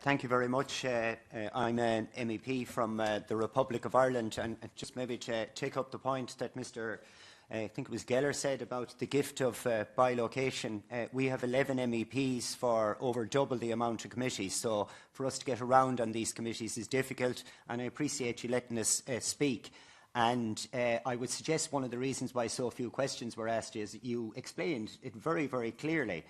Thank you very much. I'm an MEP from the Republic of Ireland, and just maybe to take up the point that Mr. I think it was Geller said about the gift of bilocation. We have 11 MEPs for over double the amount of committees, so for us to get around on these committees is difficult, and I appreciate you letting us speak. And I would suggest one of the reasons why so few questions were asked is you explained it very, very clearly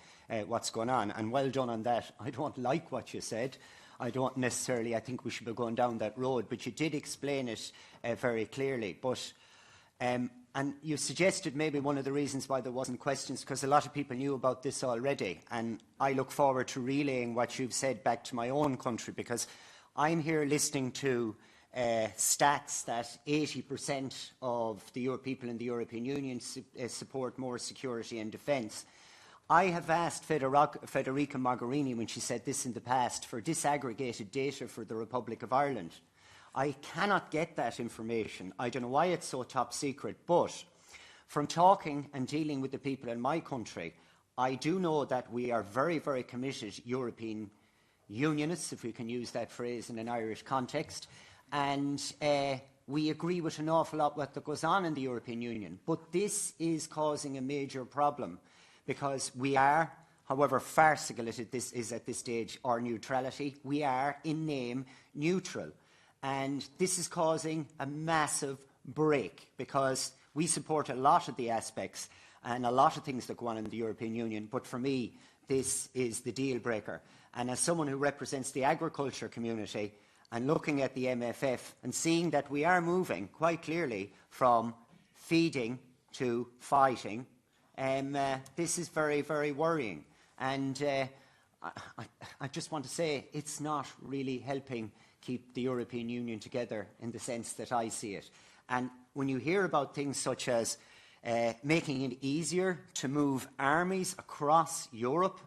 what's going on, and well done on that. I don't like what you said. I don't necessarily, I think we should be going down that road, but you did explain it very clearly. But and you suggested maybe one of the reasons why there wasn't questions because a lot of people knew about this already, and I look forward to relaying what you've said back to my own country, because I'm here listening to stats that 80% of the people in the European Union support more security and defence. I have asked Federica Mogherini, when she said this in the past, for disaggregated data for the Republic of Ireland. I cannot get that information. I don't know why it's so top secret, but from talking and dealing with the people in my country, I do know that we are very, very committed European unionists, if we can use that phrase in an Irish context, and we agree with an awful lot what goes on in the European Union. But this is causing a major problem because we are, however farcical this is at this stage, our neutrality, we are in name neutral. And this is causing a massive break because we support a lot of the aspects and a lot of things that go on in the European Union. But for me, this is the deal breaker. And as someone who represents the agriculture community, and looking at the MFF and seeing that we are moving quite clearly from feeding to fighting, this is very, very worrying. And I just want to say it's not really helping keep the European Union together in the sense that I see it. And when you hear about things such as making it easier to move armies across Europe,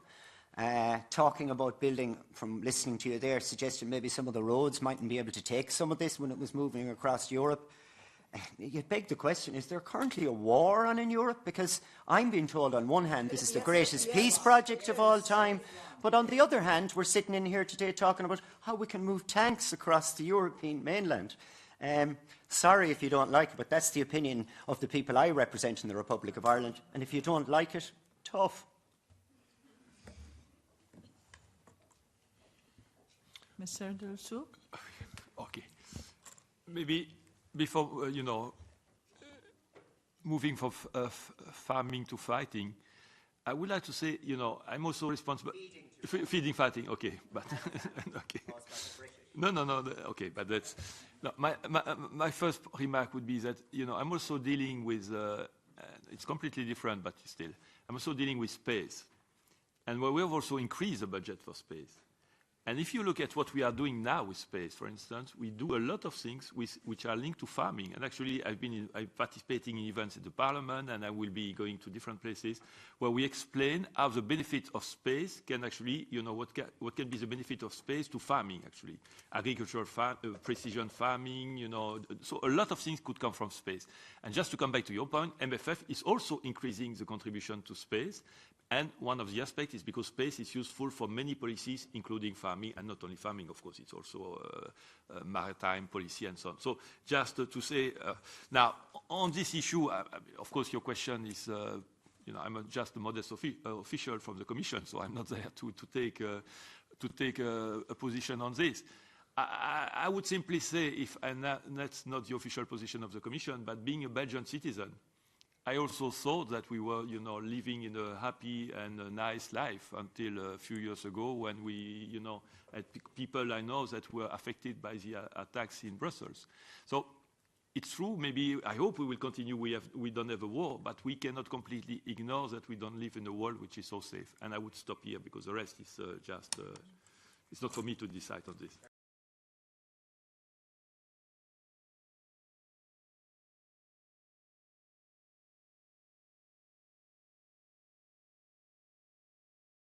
talking about building, from listening to you there, suggesting maybe some of the roads mightn't be able to take some of this when it was moving across Europe. You beg the question, is there currently a war on in Europe? Because I'm being told on one hand this is the greatest peace project of all time, but on the other hand we're sitting in here today talking about how we can move tanks across the European mainland. Sorry if you don't like it, but that's the opinion of the people I represent in the Republic of Ireland, and if you don't like it, tough. Mr. Delsu? Okay. Maybe before, moving from farming to fighting, I would like to say, I'm also responsible... Feeding, fighting, okay. But okay. No, okay, but that's... No, my first remark would be that, I'm also dealing with... it's completely different, but still. I'm also dealing with space. And we have also increased the budget for space. And if you look at what we are doing now with space, for instance, we do a lot of things which are linked to farming. And actually, I'm participating in events in the Parliament, and I will be going to different places where we explain how the benefit of space can actually, what can be the benefit of space to farming, actually. Agricultural, precision farming, so a lot of things could come from space. And just to come back to your point, MFF is also increasing the contribution to space. And one of the aspects is because space is useful for many policies, including farming, and not only farming, of course, it's also maritime policy and so on. So just to say, now, on this issue, of course, your question is, I'm just a modest official from the Commission, so I'm not there to take a position on this. I would simply say, and that's not the official position of the Commission, but being a Belgian citizen, I also thought that we were, living in a happy and a nice life until a few years ago when we, had people I know that were affected by the attacks in Brussels. So it's true, maybe, I hope we will continue, we don't have a war, but we cannot completely ignore that we don't live in a world which is so safe. And I would stop here because the rest is it's not for me to decide on this.